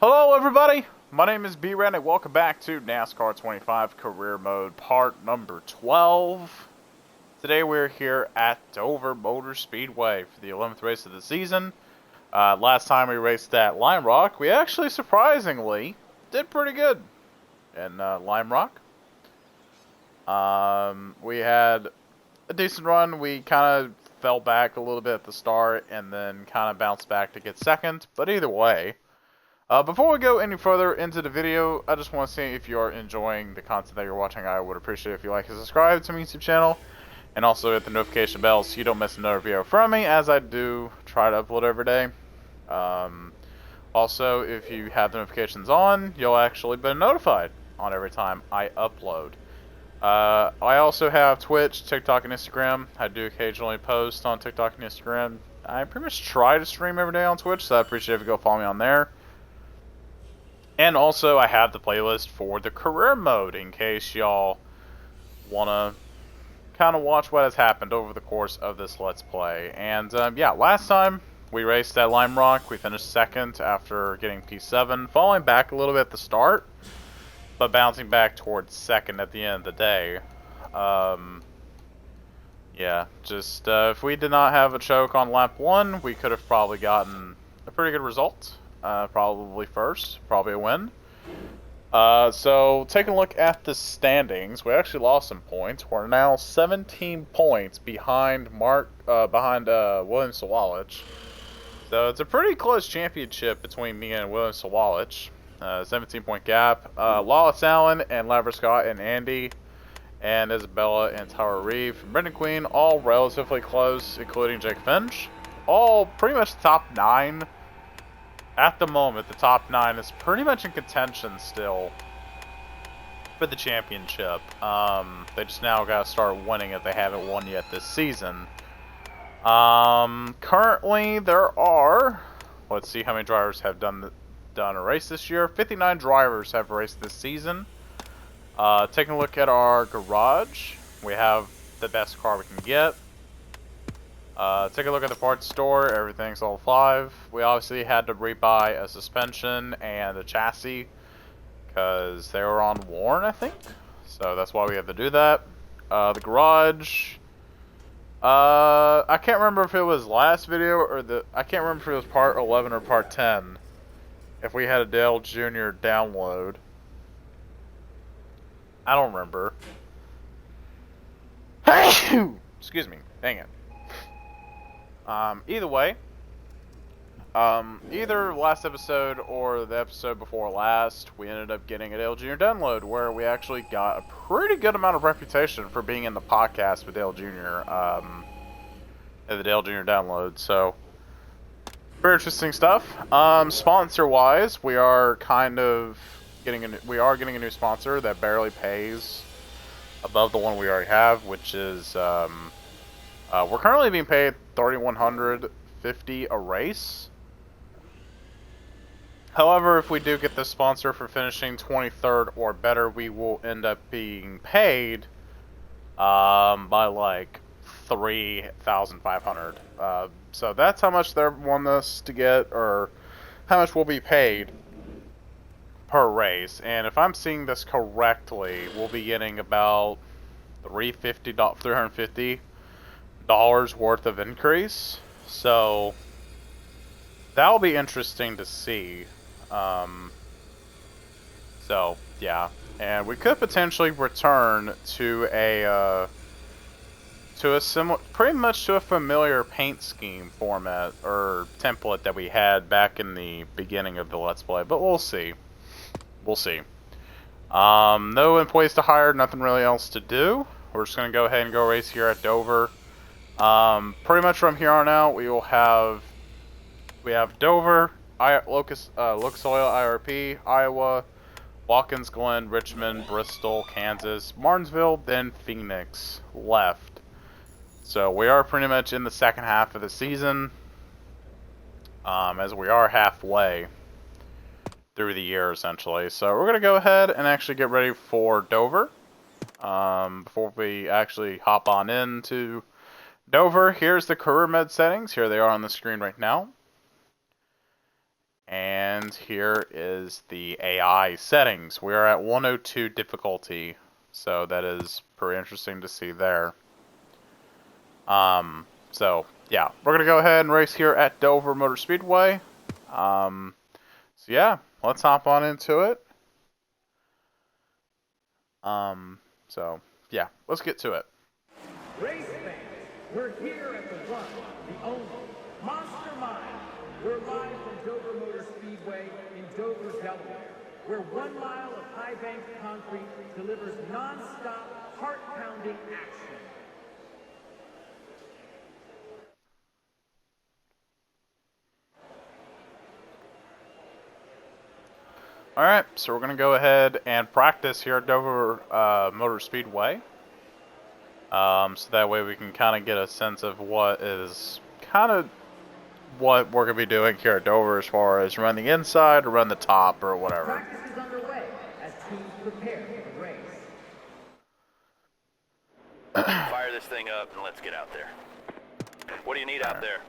Hello everybody, my name is B-rad and welcome back to NASCAR 25 Career Mode part number 12. Today we're here at Dover Motor Speedway for the 11th race of the season. Last time we raced at Lime Rock, we actually surprisingly did pretty good in Lime Rock. We had a decent run. We kind of fell back a little bit at the start and then kind of bounced back to get second, but either way. Before we go any further into the video, I just want to say if you are enjoying the content that you're watching, I would appreciate if you like and subscribe to my YouTube channel, and also hit the notification bell so you don't miss another video from me, as I do try to upload every day. Also, if you have the notifications on, you'll actually be notified on every time I upload. I also have Twitch, TikTok, and Instagram. I do occasionally post on TikTok and Instagram. I pretty much try to stream every day on Twitch, so I appreciate if you go follow me on there. And also, I have the playlist for the career mode in case y'all want to kind of watch what has happened over the course of this Let's Play. And yeah, last time we raced at Lime Rock, we finished second after getting P7, falling back a little bit at the start, but bouncing back towards second at the end of the day. Yeah, just if we did not have a choke on lap 1, we could have probably gotten a pretty good result. Probably first, probably a win. So taking a look at the standings, we actually lost some points. We're now 17 points behind William Sawalich. So it's a pretty close championship between me and William Sawalich. 17-point gap. Lawless Allen and Laverne Scott and Andy and Isabella and Tyler Reeve, Brendan Queen, all relatively close, including Jake Finch. All pretty much top 9. At the moment, the top 9 is pretty much in contention still for the championship. They just now got to start winning if they haven't won yet this season. Currently, there are, let's see how many drivers have done a race this year. 59 drivers have raced this season. Taking a look at our garage, we have the best car we can get. Take a look at the parts store, everything's all 5. We obviously had to rebuy a suspension and a chassis because they were on worn, I think. So that's why we have to do that. The garage, I can't remember if it was last video or I can't remember if it was part 11 or part 10. If we had a Dale Jr. download. I don't remember. Excuse me, dang it. Either way, either last episode or the episode before last, we ended up getting a Dale Jr. download where we actually got a pretty good amount of reputation for being in the podcast with Dale Jr. At the Dale Jr. download. So, very interesting stuff. Sponsor-wise, we are kind of getting a new sponsor that barely pays above the one we already have, which is we're currently being paid $3,150 a race. However, if we do get this sponsor for finishing 23rd or better, we will end up being paid by like $3,500. So that's how much they want us to get, or how much we'll be paid per race. And if I'm seeing this correctly, we'll be getting about $350 worth of increase, so that'll be interesting to see. So yeah, and we could potentially return to a similar, pretty much to a familiar paint scheme format or template that we had back in the beginning of the Let's Play, but we'll see. We'll see. No employees to hire, nothing really else to do. We're just gonna go ahead and go race here at Dover. Pretty much from here on out, we have Dover, Lucas Oil, IRP, Iowa, Watkins Glen, Richmond, Bristol, Kansas, Martinsville, then Phoenix left. So we are pretty much in the second half of the season, as we are halfway through the year essentially. So we're gonna go ahead and actually get ready for Dover. Before we actually hop on into Dover, here's the career mode settings. Here they are on the screen right now. And here is the AI settings. We are at 102 difficulty, so that is pretty interesting to see there. So yeah, we're gonna go ahead and race here at Dover Motor Speedway. So yeah, let's hop on into it. So yeah, let's get to it. Race fans, we're here at the one, the only Monster Mile. We're live from Dover Motor Speedway in Dover, Delaware, where 1 mile of high-banked concrete delivers non-stop, heart-pounding action. Alright, so we're going to go ahead and practice here at Dover Motor Speedway. So that way we can kind of get a sense of what we're going to be doing here at Dover as far as run the inside or run the top or whatever. Practice is underway as teams prepare for the race. Fire this thing up and let's get out there. What do you need out there?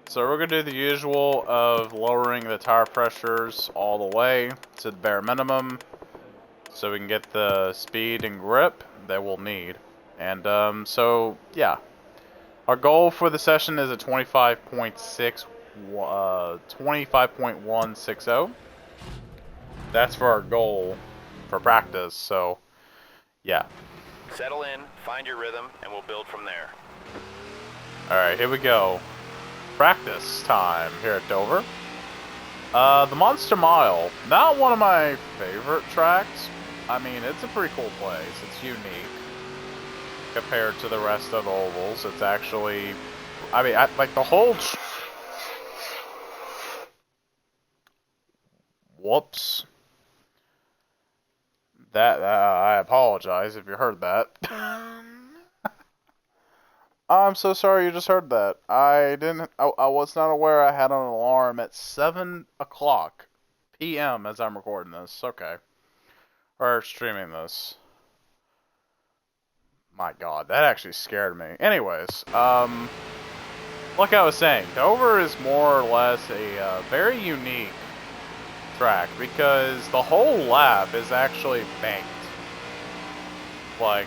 So we're going to do the usual of lowering the tire pressures all the way to the bare minimum so we can get the speed and grip that we'll need. And so, yeah. Our goal for the session is a 25.160. That's for our goal for practice, so yeah. Settle in, find your rhythm, and we'll build from there. Alright, here we go. Practice time here at Dover. The Monster Mile, not one of my favorite tracks. I mean, it's a pretty cool place. It's unique compared to the rest of the ovals. It's actually, I mean, like the whole... Whoops. I apologize if you heard that. I'm so sorry you just heard that. I was not aware I had an alarm at 7 o'clock p.m. as I'm recording this. Okay. Or streaming this. My god, that actually scared me. Anyways, like I was saying, Dover is more or less a very unique track because the whole lap is actually banked. Like,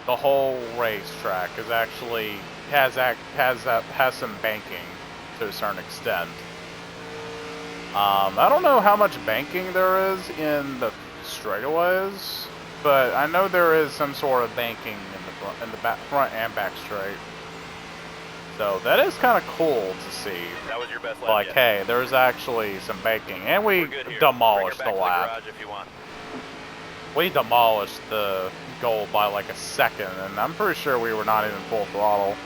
the whole racetrack is actually has some banking to a certain extent. I don't know how much banking there is in the straightaways, but I know there is some sort of banking in the front and back straight. So that is kind of cool to see. That was your best lap like, yet. hey, there's actually some banking, and we demolished the lap. We demolished the goal by like a second, and I'm pretty sure we were not even full throttle.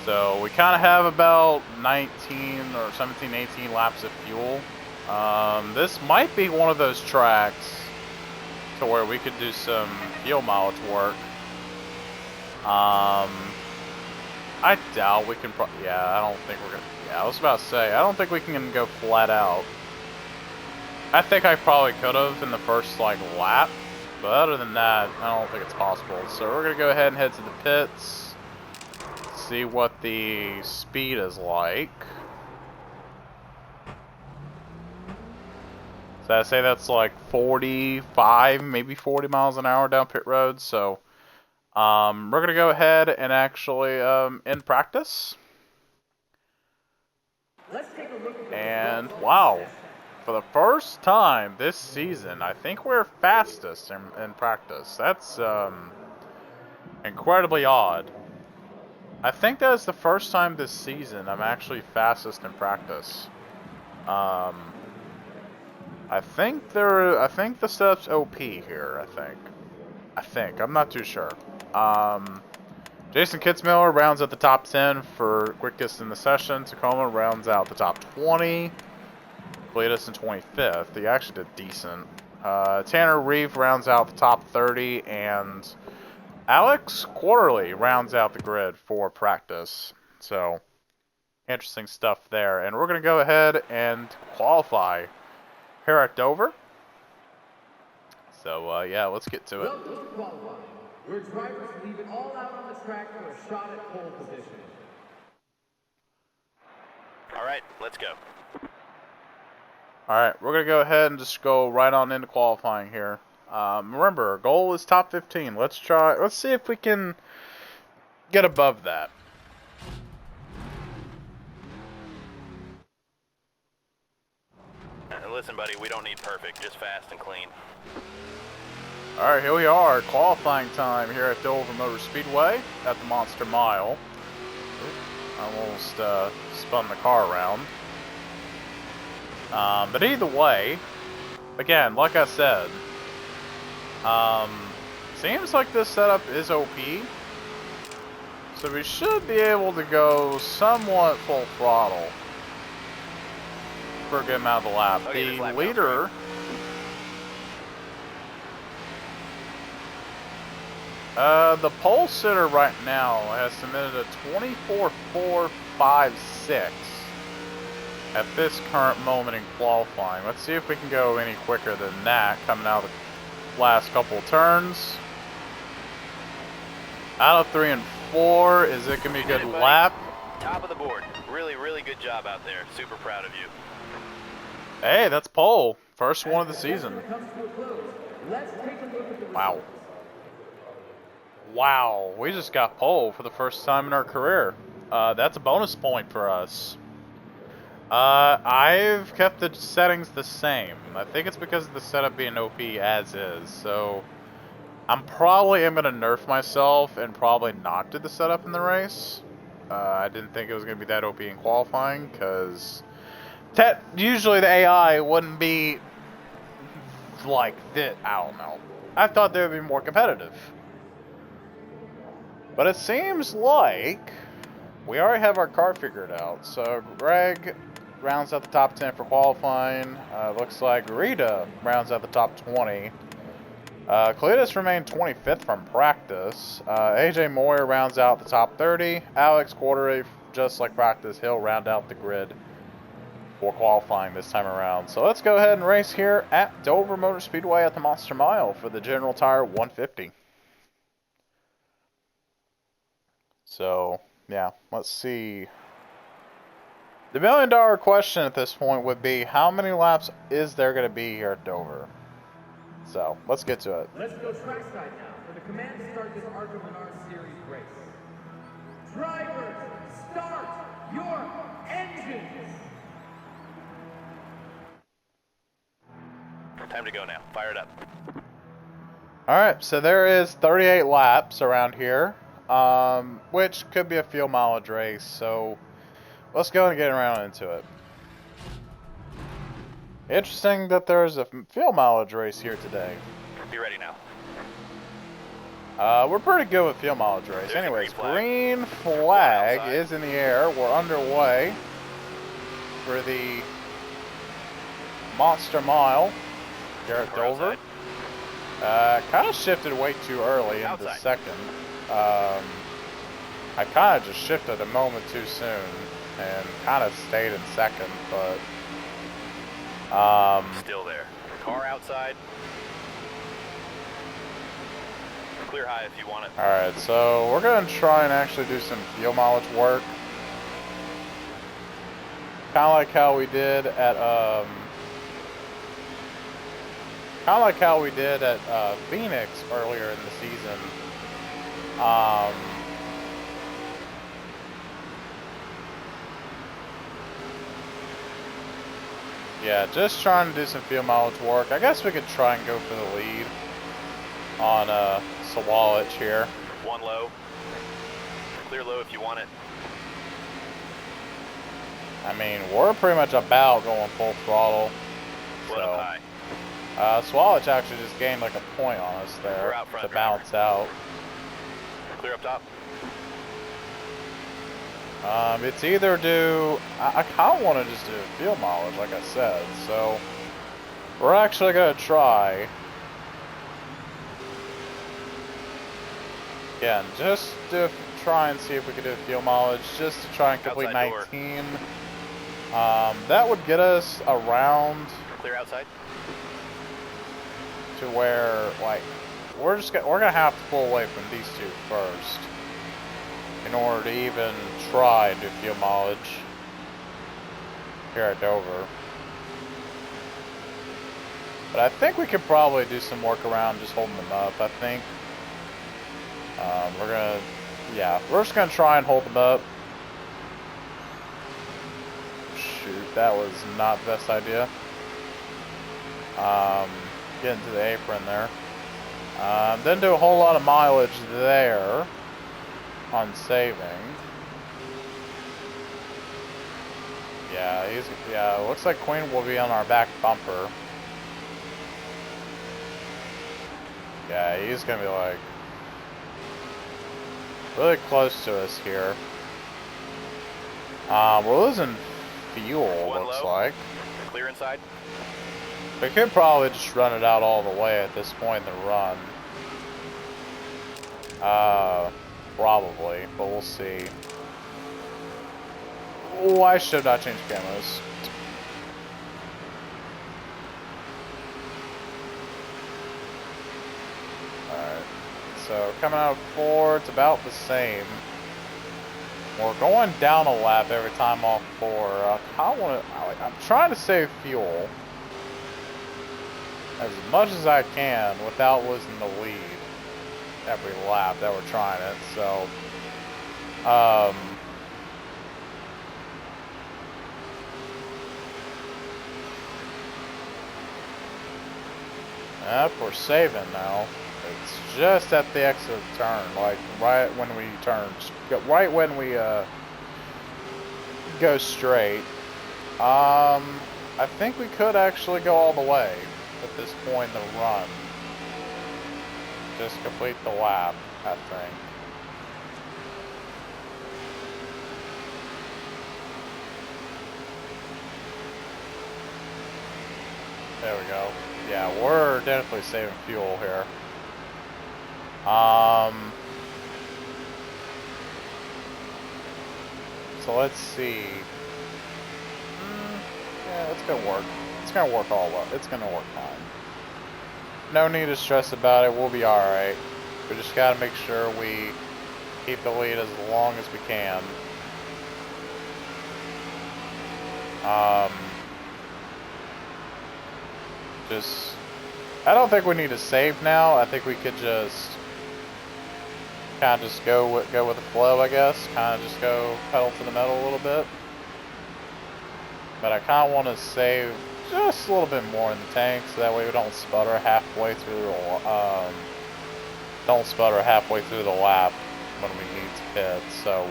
So we kind of have about 19 or 17, 18 laps of fuel. This might be one of those tracks to where we could do some fuel mileage work. I doubt we can. Yeah, I don't think we're gonna. Yeah, I was about to say I don't think we can go flat out. I think I probably could have in the first like lap, but other than that, I don't think it's possible. So we're gonna go ahead and head to the pits, see what the speed is like. So I say that's like 45, maybe 40 miles an hour down pit road. So we're gonna go ahead and actually end practice. Let's take a look at the And wow. For the first time this season, I think we're fastest in practice. That's incredibly odd. I think that is the first time this season I'm actually fastest in practice. I think the setup's OP here. I think I'm not too sure. Jason Kitzmiller rounds out the top 10 for quickest in the session. Tacoma rounds out the top 20. Cletus in 25th. He actually did decent. Tanner Reeve rounds out the top 30, and Alex Quarterly rounds out the grid for practice. So, interesting stuff there. And we're going to go ahead and qualify here at Dover. So, yeah, let's get to it. Welcome to qualifying, where drivers leave it all out on the track for a shot at pole position. All right, let's go. Alright, we're going to go ahead and just go right on into qualifying here. Remember, our goal is top 15. Let's see if we can get above that. And listen, buddy, we don't need perfect, just fast and clean. Alright, here we are, qualifying time here at Dover Motor Speedway at the Monster Mile. I almost spun the car around. But either way, again, like I said, seems like this setup is OP. So we should be able to go somewhat full throttle for a good amount of the lap. Okay, The leader... the pole sitter right now has submitted a 24.456 at this current moment in qualifying. Let's see if we can go any quicker than that coming out of the last couple of turns. Out of 3 and 4, is it going to be a good lap? Top of the board. Really, really good job out there. Super proud of you. Hey, that's pole. First one of the season. Wow. Wow, we just got pole for the first time in our career. That's a bonus point for us. I've kept the settings the same. I think it's because of the setup being OP as is, so I'm probably going to nerf myself and probably not do the setup in the race. I didn't think it was going to be that OP in qualifying, because usually the AI wouldn't be like this. I don't know. I thought they would be more competitive. But it seems like we already have our car figured out. So Greg rounds out the top 10 for qualifying. Looks like Rita rounds out the top 20. Cletus remained 25th from practice. AJ Moyer rounds out the top 30. Alex Quartery, just like practice, he'll round out the grid for qualifying this time around. So let's go ahead and race here at Dover Motor Speedway at the Monster Mile for the General Tire 150. So, yeah, let's see. The $1 million question at this point would be, how many laps is there going to be here at Dover? So, let's get to it. Let's go trackside now for the command to start this ARCA Menards Series race. Drivers, start your engines! Time to go now. Fire it up. Alright, so there is 38 laps around here. Which could be a fuel mileage race, so let's go and get around into it. Interesting that there's a fuel mileage race here today. Be ready now. We're pretty good with fuel mileage race. Anyways, green flag is in the air. We're underway for the Monster Mile here at Dover. Kind of shifted way too early into second. I kind of just shifted a moment too soon and kind of stayed in second, but still there. Car outside. Clear high if you want it. Alright, so we're going to try and actually do some fuel mileage work. Kind of like how we did at Phoenix earlier in the season. Yeah, just trying to do some fuel mileage work. I guess we could try and go for the lead on Sawalich here. One low. Clear low if you want it. I mean, we're pretty much about going full throttle. So, Sawalich actually just gained like a point on us there to balance out. Clear up top. It's either do... I kind of want to just do fuel mileage, like I said. So, we're actually going to try. Again, just to try and see if we can do fuel mileage, just to try and complete 19. That would get us around... Clear outside. To where, like, we're gonna have to pull away from these two first in order to even try and do fuel mileage. here at Dover. But I think we could probably do some work around just holding them up, I think. We're just gonna try and hold them up. Shoot, that was not the best idea. Get into the apron there. Didn't do a whole lot of mileage there on saving. Yeah, looks like Queen will be on our back bumper. Yeah, he's gonna be like really close to us here. We're losing fuel, looks like. Clear inside. We could probably just run it out all the way at this point in the run. Probably, but we'll see. Oh, I should not change cameras. Alright, so coming out of 4, it's about the same. We're going down a lap every time off 4. I'm trying to save fuel as much as I can without losing the lead every lap that we're trying it. So, yep, we're saving now. It's just at the exit turn, like right when we turn, right when we go straight. I think we could actually go all the way at this point in the run. Just complete the lap, I think. There we go. Yeah, we're definitely saving fuel here. So let's see. Yeah, it's gonna work. It's gonna work all up. It's gonna work fine. No need to stress about it. We'll be alright. We just gotta make sure we keep the lead as long as we can. I don't think we need to save now. I think we could just kind of just go with the flow, I guess. Kind of just go pedal to the metal a little bit. But I kind of want to save just a little bit more in the tank, so that way we don't sputter halfway through the lap when we need to pit. So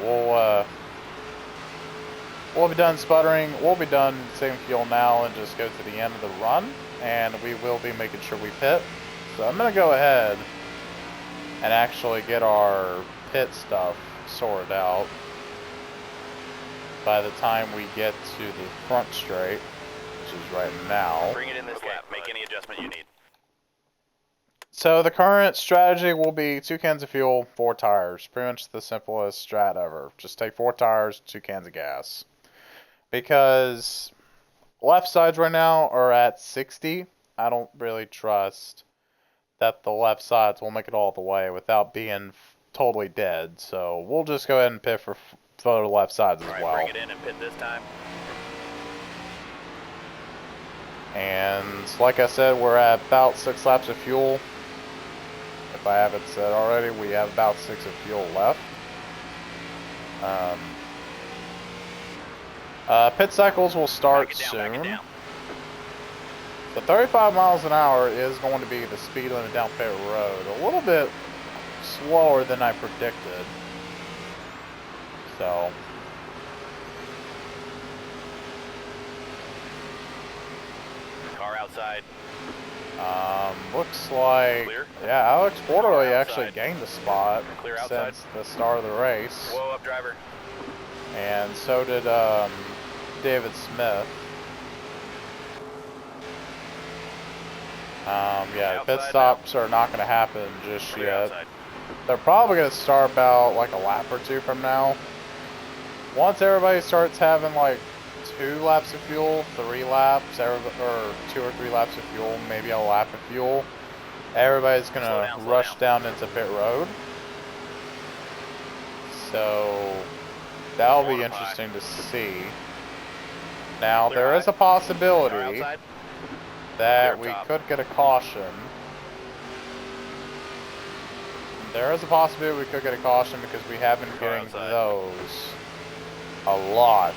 we'll be done sputtering. We'll be done saving fuel now and just go to the end of the run, and we will be making sure we pit. So I'm gonna go ahead and actually get our pit stuff sorted out by the time we get to the front straight, which is right now. Bring it in this lap. Make any adjustment you need. So the current strategy will be 2 cans of fuel, 4 tires. Pretty much the simplest strat ever. Just take 4 tires, 2 cans of gas. Because left sides right now are at 60. I don't really trust that the left sides will make it all the way without being totally dead. So we'll just go ahead and pit for the left sides as well. Bring it in and pit this time. And like I said, we're at about 6 laps of fuel. If I haven't said already, we have about 6 of fuel left. Pit cycles will start soon. So 35 miles an hour is going to be the speed limit down pit road. A little bit slower than I predicted. So Car outside. Looks like Clear. Yeah, Alex Bordelli actually gained a spot Clear outside. since the start of the race. Whoa up, driver. And so did David Smith. Yeah, the pit stops are not going to happen just Clear yet. outside. They're probably going to start about like a lap or 2 from now. Once everybody starts having like 2 laps of fuel, 3 laps, or 2 or 3 laps of fuel, maybe a lap of fuel, everybody's going to rush down into pit road. So that'll be interesting to see. Now, Clear there high. is a Car possibility outside. that Clear we top. could get a caution. There is a possibility we could get a caution because we have been Car getting outside. those a lot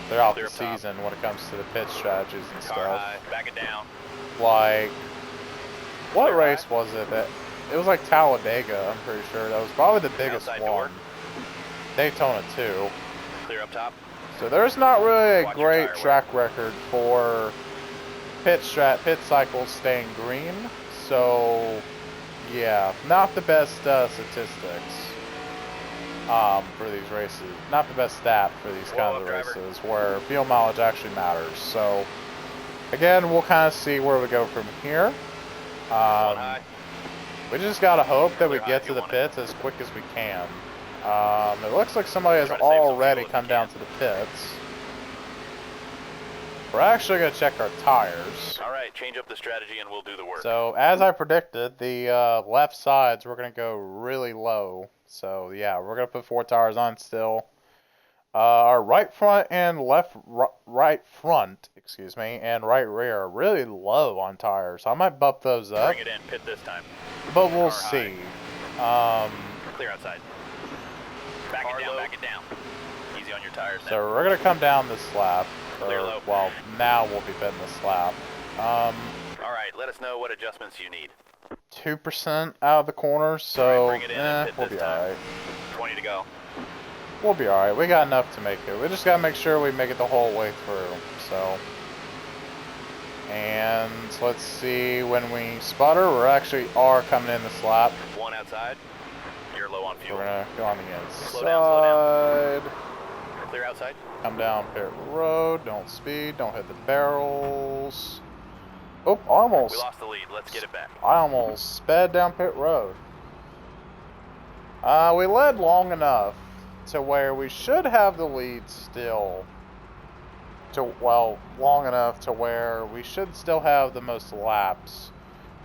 throughout Clear the up top. season when it comes to the pit strategies and Car stuff. high. Back it down. Like, what Clear race high. was it that, it was like Talladega, I'm pretty sure. That was probably the biggest Outside one. door. Daytona too. Clear up top. So there's not really a Watch your great tire track record for pit cycles staying green. So yeah, not the best statistics for these races. Not the best stat for these kinds of driver. races where fuel mileage actually matters. So again, we'll kind of see where we go from here. One high. We just gotta hope that we Clear high get if to you the want it. pits as quick as we can. It looks like somebody has Try to save some already fuel if come you down can. to the pits. We're actually gonna check our tires. All right, change up the strategy and we'll do the work. So, as I predicted, the left sides, we're going to go really low. So, yeah, we're going to put 4 tires on still. Our right front and right front, excuse me, and right rear are really low on tires. I might bump those up, Bring it in, pit this time. but we'll Car see. Clear outside. Back it down, back it down. Easy on your tires now. So, we're going to come down this lap. Clear low. Well, now we'll be pitting this lap. All right, let us know what adjustments you need. 2% out of the corner, so Bring it in and pit we'll this be time. alright. 20 to go. We'll be alright. We got enough to make it. We just gotta make sure we make it the whole way through. So, and let's see, when we sputter, we actually are coming in this lap. One outside. You're low on fuel. We're gonna go on the inside. Slow down, Clear outside. Come down pit road. Don't speed. Don't hit the barrels. Oh, almost. We lost the lead. Let's get it back. I almost sped down pit road. We led long enough to where we should have the lead still. Long enough to where we should still have the most laps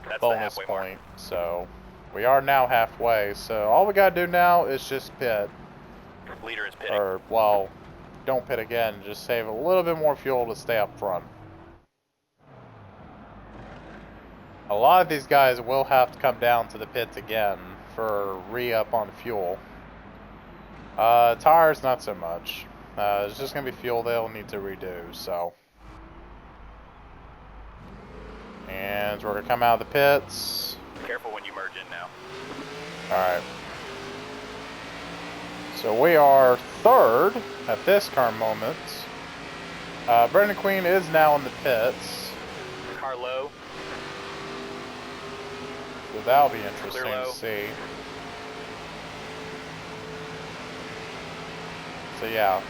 That's the bonus halfway point. So we are now halfway. So all we gotta do now is just pit. mark. Leader is pitting. Or, well, don't pit again. Just save a little bit more fuel to stay up front. A lot of these guys will have to come down to the pits again for re-up on fuel. Tires, not so much. It's just going to be fuel they'll need to redo, so. And we're going to come out of the pits. Careful when you merge in now. Alright. So we are third at this current moment. Brendan Queen is now in the pits. Car low. So that'll be interesting Clear low. to see. So yeah,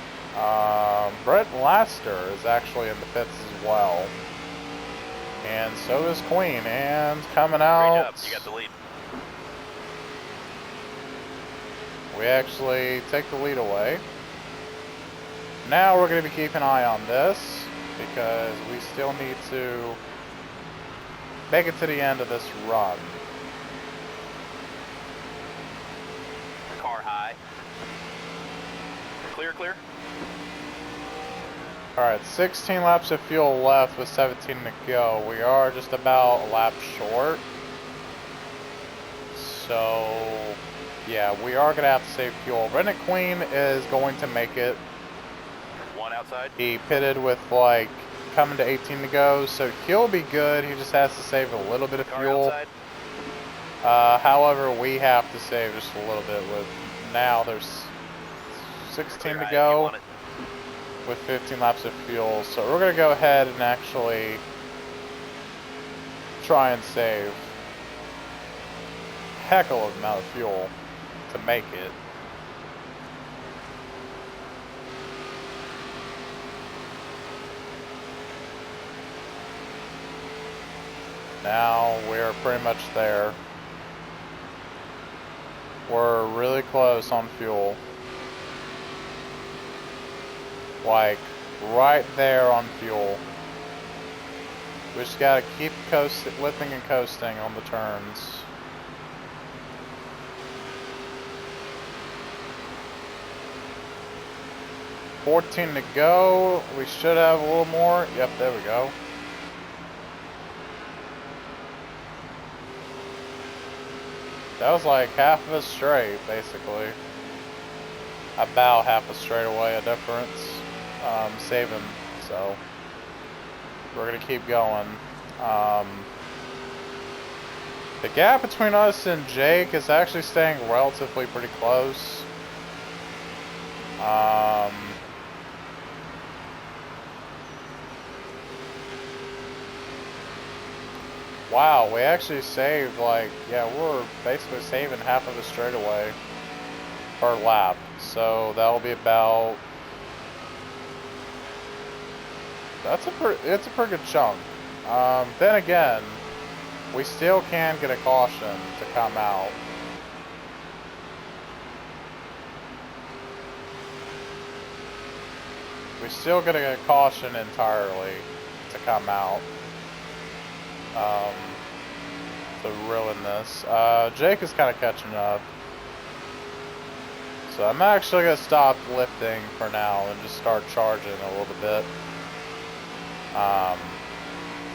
Brett Laster is actually in the pits as well, and so is Queen. And coming Great out, job. You got the lead. we actually take the lead away. Now we're going to be keeping an eye on this because we still need to make it to the end of this run. Car high. Clear, clear. Alright, 16 laps of fuel left with 17 to go. We are just about a lap short. So, yeah, we are going to have to save fuel. Brendan Queen is going to make it. One outside. He pitted with, like, coming to 18 to go, so he'll be good. He just has to save a little bit of Car fuel. outside. However, we have to save just a little bit with, now there's 16 Clear to high if you go want it. with 15 laps of fuel. So we're going to go ahead and actually try and save a heck of an amount of fuel to make it. Now we're pretty much there. We're really close on fuel. Like, right there on fuel. We just gotta keep lifting and coasting on the turns. 14 to go. We should have a little more. Yep, there we go. That was like half of a straight, basically. About half a straightaway, a difference. Saving, so we're gonna keep going. The gap between us and Jake is actually staying relatively pretty close. Wow, we actually saved, like, yeah, we're basically saving half of a straightaway per lap. So that'll be about, it's a pretty good chunk. Then again, we still can get a caution to come out. We still get a caution entirely to come out. To ruin this. Jake is kind of catching up. So I'm actually going to stop lifting for now and just start charging a little bit.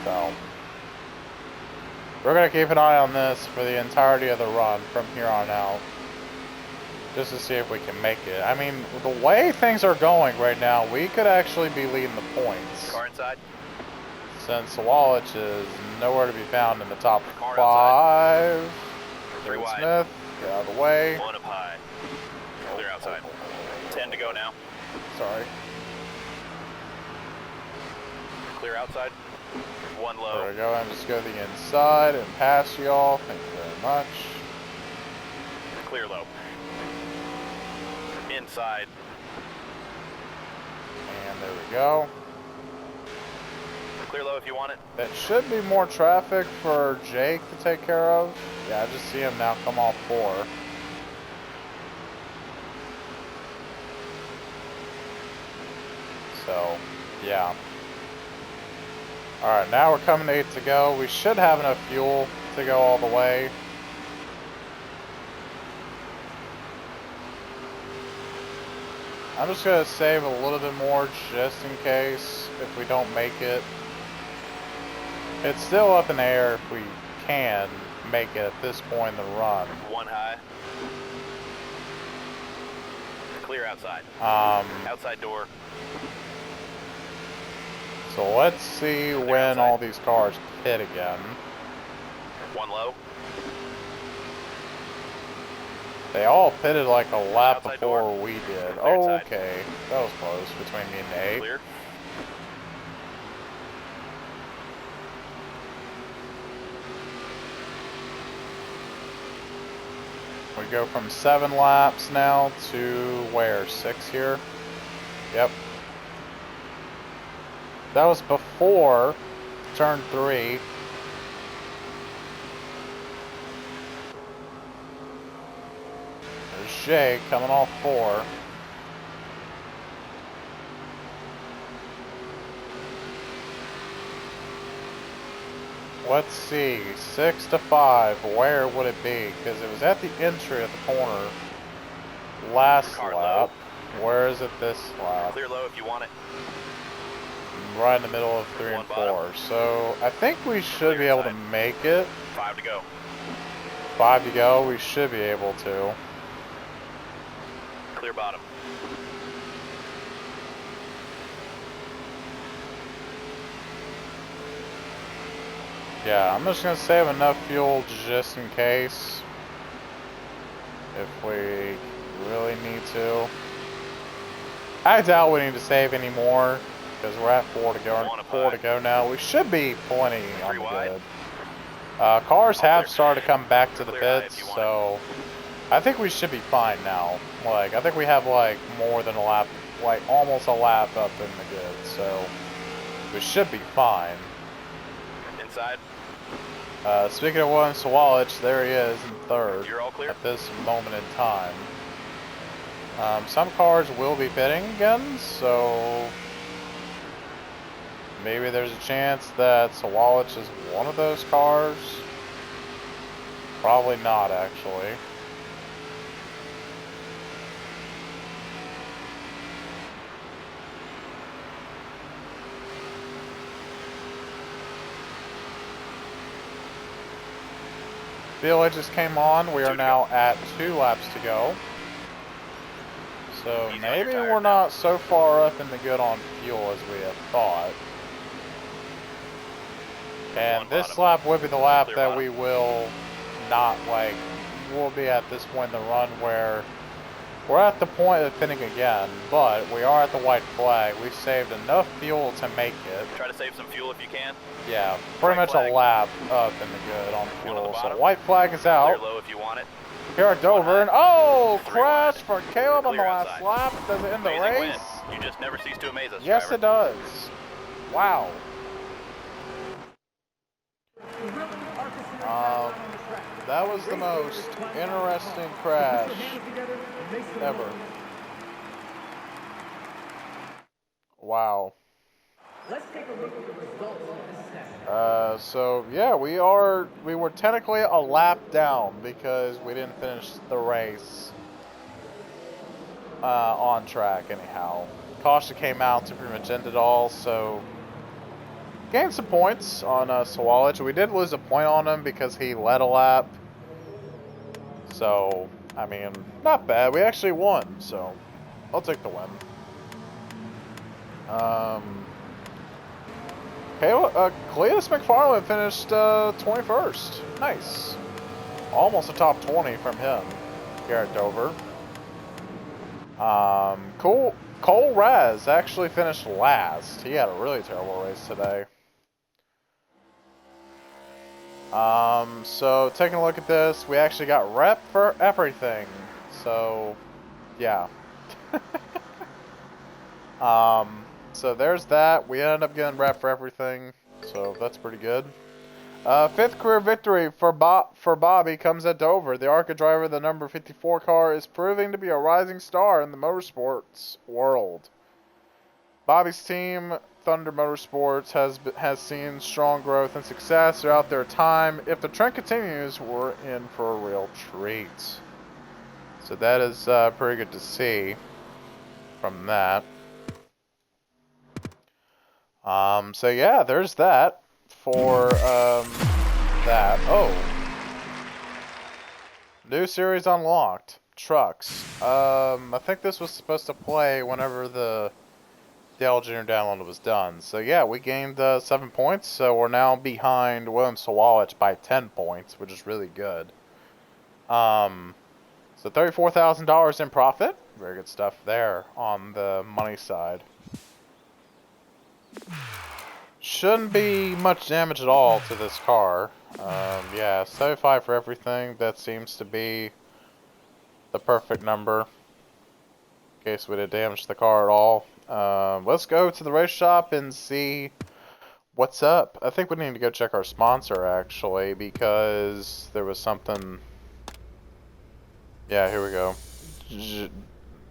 So we're going to keep an eye on this for the entirety of the run from here on out. Just to see if we can make it. I mean, the way things are going right now, we could actually be leading the points. Car inside. Since Walich is nowhere to be found in the top Car 5. outside. 3 wide. Smith, get out of the way. 1 up high. Clear outside. 10 to go now. Sorry. Clear outside. 1 low. There we go. And just go to the inside and pass y'all. Thank you very much. Clear low. Inside. And there we go. Clear low if you want it. That should be more traffic for Jake to take care of. Yeah, I just see him now come off 4. So, yeah. Alright, now we're coming to 8 to go. We should have enough fuel to go all the way. I'm just going to save a little bit more just in case if we don't make it. It's still up in the air if we can make it at this point in the run. 1 high. Clear outside. Outside door. So let's see when all these cars pit again. 1 low. They all pitted like a lap Outside before door. we did. Clear Oh, inside. okay. That was close between me and Nate. Clear. We go from 7 laps now to where? 6 here? Yep. That was before turn 3. There's Jake coming off 4. Let's see, 6 to 5, where would it be? Because it was at the entry at the corner last Car lap. Where is it this lap? Clear low if you want it. Right in the middle of 3 and 1 4. bottom. So I think we should be able to make it. 5 to go. 5 to go, we should be able to. Clear bottom. Yeah, I'm just going to save enough fuel just in case. If we really need to. I doubt we need to save any more. Because we're at 4 to go. 4 to go now. We should be plenty on the good. Cars have started to come back to the pits, so I think we should be fine now. Like, I think we have like more than a lap, like almost a lap up in the good, so we should be fine. Inside. Speaking of one, Sawalich, there he is in 3rd. You're all clear. At this moment in time. Some cars will be pitting again, so maybe there's a chance that Sawalich is one of those cars. Probably not, actually. fuel just came on. We are now at 2 laps to go. So maybe we're not so far up in the good on fuel as we have thought. And this lap will be the lap that we will not, like, we'll be at this point in the run where we're at the point of pinning again, but we are at the white flag. We've saved enough fuel to make it. Try to save some fuel if you can. Yeah, pretty much a lap up in the good on fuel. So white flag is out. Clear low if you want it. Here at Dover, and oh, crash for Caleb on the last lap. Does it end the race? You just never cease to amaze us, Yes, it does. Wow. That was the most interesting crash ever. Wow. Let's take a look at the results of this session. So yeah, we were technically a lap down because we didn't finish the race on track anyhow. Caution came out to pretty much end it all, so gained some points on Sawalich. We did lose a point on him because he led a lap. So, I mean, not bad. We actually won, so I'll take the win. Cletus McFarland finished 21st. Nice. Almost a top 20 from him here at Dover. Cole Raz actually finished last. He had a really terrible race today. So taking a look at this, we actually got rep for everything. So, yeah. So there's that. We ended up getting rep for everything. So that's pretty good. 5th career victory for Bobby comes at Dover. The ARCA driver, the number 54 car, is proving to be a rising star in the motorsports world. Bobby's team, Thunder Motorsports, has seen strong growth and success throughout their time. If the trend continues, we're in for a real treat. So that is pretty good to see from that. So yeah, there's that for that. Oh, new series unlocked. Trucks. I think this was supposed to play whenever the Dale Jr. download was done. So yeah, we gained 7 points, so we're now behind William Sawalich by 10 points, which is really good. So $34,000 in profit. Very good stuff there on the money side. Shouldn't be much damage at all to this car. Yeah, 75 for everything. That seems to be the perfect number in case we did damage to the car at all. Let's go to the race shop and see what's up. I think we need to go check our sponsor actually, because there was something. Yeah, here we go.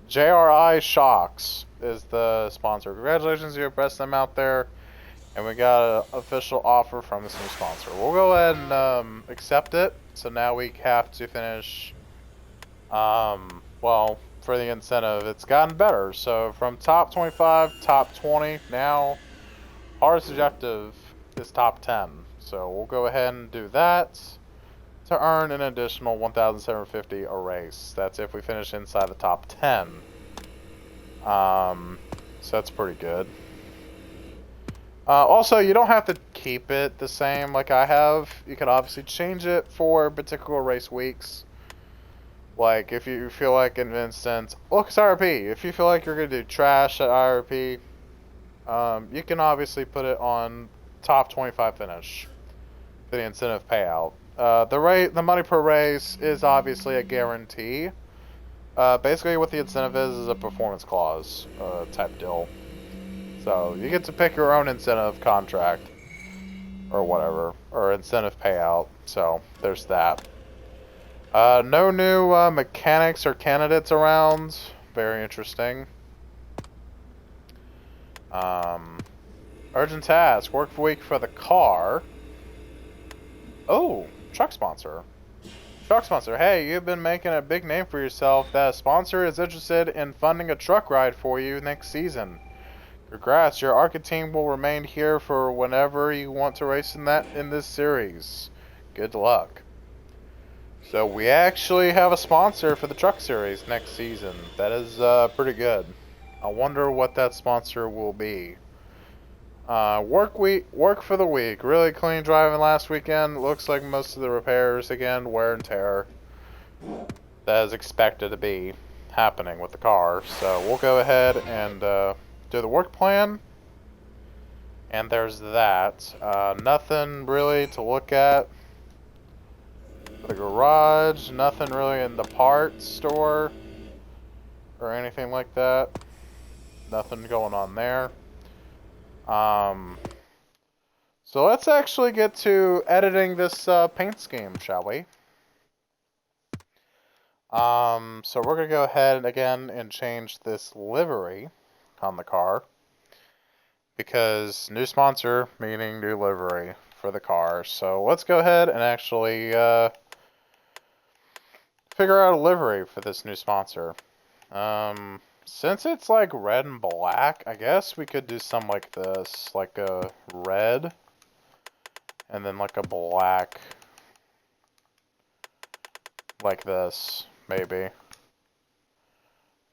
JRI Shocks is the sponsor. Congratulations, you pressed them out there, and we got an official offer from this new sponsor. We'll go ahead and accept it. So now we have to finish. Well, for the incentive, it's gotten better. So from top 25, top 20, now hardest objective is top 10. So we'll go ahead and do that to earn an additional 1,750 a race. That's if we finish inside the top 10. So that's pretty good. Also, you don't have to keep it the same like I have. You can obviously change it for particular race weeks. Like, if you feel like, in instance, look, it's IRP. If you feel like you're going to do trash at IRP, you can obviously put it on top 25 finish for the incentive payout. The money per race is obviously a guarantee. Basically, what the incentive is a performance clause type deal. So you get to pick your own incentive contract or whatever, or incentive payout. So there's that. No new mechanics or candidates around. Very interesting. Urgent task. Work week for the car. Oh, truck sponsor. Truck sponsor. Hey, you've been making a big name for yourself. That sponsor is interested in funding a truck ride for you next season. Congrats. Your ARCA team will remain here for whenever you want to race in this series. Good luck. So we actually have a sponsor for the Truck Series next season. That is pretty good. I wonder what that sponsor will be. Work for the week. Really clean driving last weekend. Looks like most of the repairs again, wear and tear. That is expected to be happening with the car. So we'll go ahead and do the work plan. And there's that. Nothing really to look at. The garage, nothing really in the parts store or anything like that. Nothing going on there. So let's actually get to editing this paint scheme, shall we? So we're gonna go ahead again and change this livery on the car because new sponsor meaning new livery for the car. So let's go ahead and actually figure out a livery for this new sponsor. Since it's like red and black, I guess we could do something like this, like a red and then like a black, like this, maybe.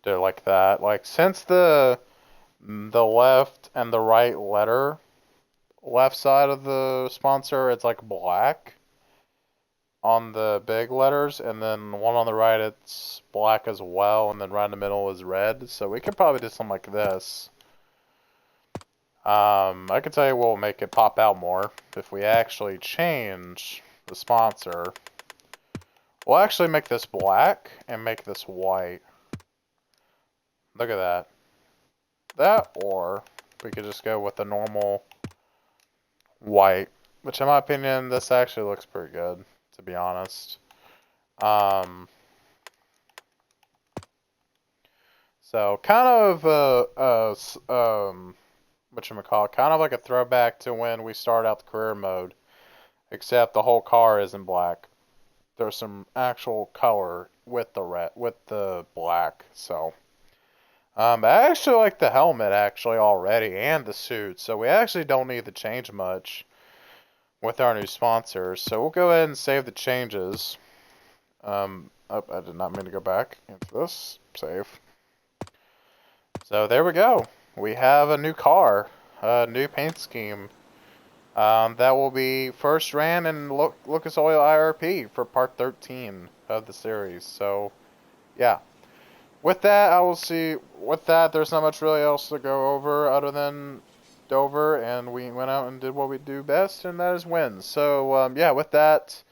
Do it like that. Like since the left and the right letter, left side of the sponsor, it's like black on the big letters, and then the one on the right, it's black as well, and then right in the middle is red. So we could probably do something like this. I can tell you we'll make it pop out more if we actually change the sponsor. We'll actually make this black and make this white. Look at that. That, or we could just go with the normal white, which in my opinion, this actually looks pretty good, to be honest. So kind of whatchamacallit, kind of like a throwback to when we started out the career mode, except the whole car isn't black. There's some actual color with the red, with the black. So I actually like the helmet actually already and the suit, so we actually don't need to change much with our new sponsors. So we'll go ahead and save the changes. Oh, I did not mean to go back into this. Save. So there we go. We have a new car, a new paint scheme. That will be first ran in Lucas Oil IRP for part 13 of the series. So, yeah. With that, I will see. With that, there's not much really else to go over other than Dover, and we went out and did what we do best, and that is win. So, yeah, with that,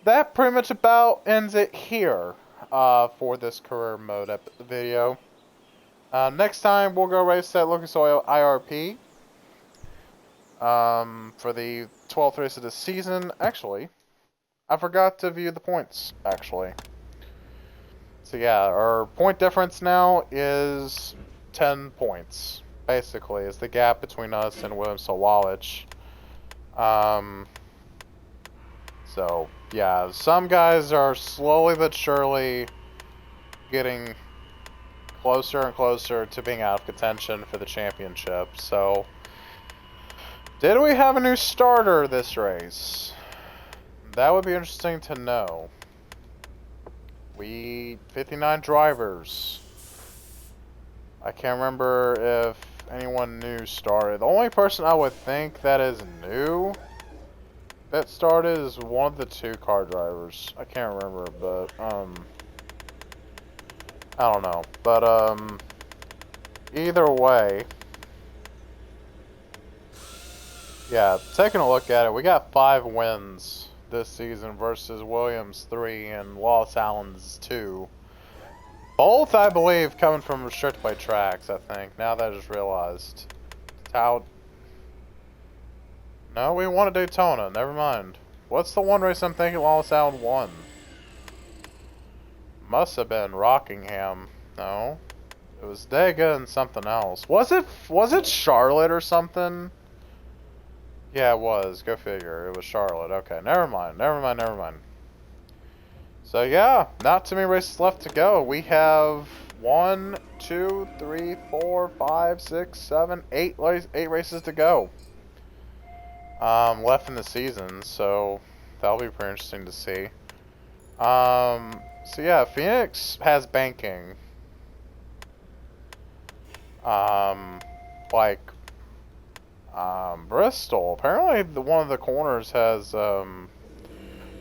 that pretty much about ends it here for this career mode video. Next time, we'll go race at Lucas Oil IRP for the 12th race of the season. Actually, I forgot to view the points, actually. So yeah, our point difference now is 10 points, basically, is the gap between us and Williams Sawalich. So, yeah, some guys are slowly but surely getting closer and closer to being out of contention for the championship. So, did we have a new starter this race? That would be interesting to know. 59 drivers. I can't remember if anyone new started. The only person I would think that is new that started is one of the 2 car drivers. I can't remember, but I don't know. But either way, yeah, taking a look at it, we got 5 wins this season versus Williams 3 and Wallace Allen's 2. Both, I believe, coming from restricted play tracks, I think. Now that I just realized. How... No, we won at Daytona. Never mind. What's the one race I'm thinking Wallace Allen won? Must have been Rockingham. No. It was Dega and something else. Was it Charlotte or something? Yeah, it was. Go figure. It was Charlotte. Okay, never mind. So yeah, not too many races left to go. We have 1, 2, 3, 4, 5, 6, 7, 8 races to go. Left in the season, so that'll be pretty interesting to see. So yeah, Phoenix has banking. Like, Bristol. Apparently, one of the corners has,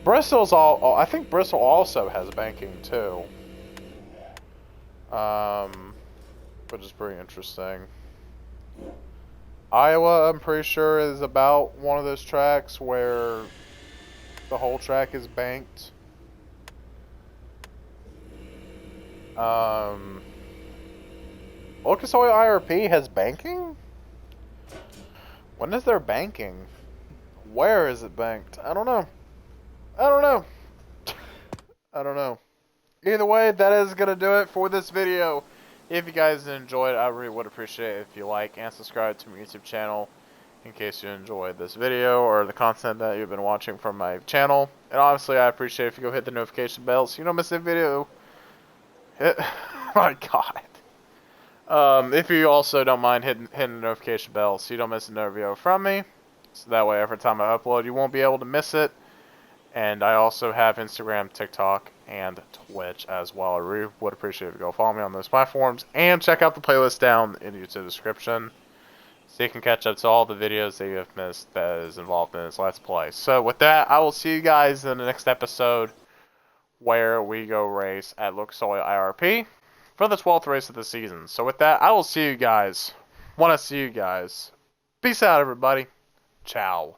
Bristol's I think Bristol also has banking too. Which is pretty interesting. Iowa, I'm pretty sure, is about one of those tracks where the whole track is banked. Lucas Oil IRP has banking? When is there banking? Where is it banked? I don't know. I don't know. I don't know. Either way, that is going to do it for this video. If you guys enjoyed, I really would appreciate it if you like and subscribe to my YouTube channel in case you enjoyed this video or the content that you've been watching from my channel. And honestly, I appreciate if you go hit the notification bell so you don't miss a video. My God. If you also don't mind hitting the notification bell so you don't miss another video from me. So that way every time I upload you won't be able to miss it. And I also have Instagram, TikTok, and Twitch as well. I really would appreciate if you go follow me on those platforms. And check out the playlist down in the YouTube description so you can catch up to all the videos that you have missed that is involved in this Let's Play. So with that, I will see you guys in the next episode where we go race at Lucas Oil IRP for the 12th race of the season. So with that, I will see you guys. Want to see you guys. Peace out, everybody. Ciao.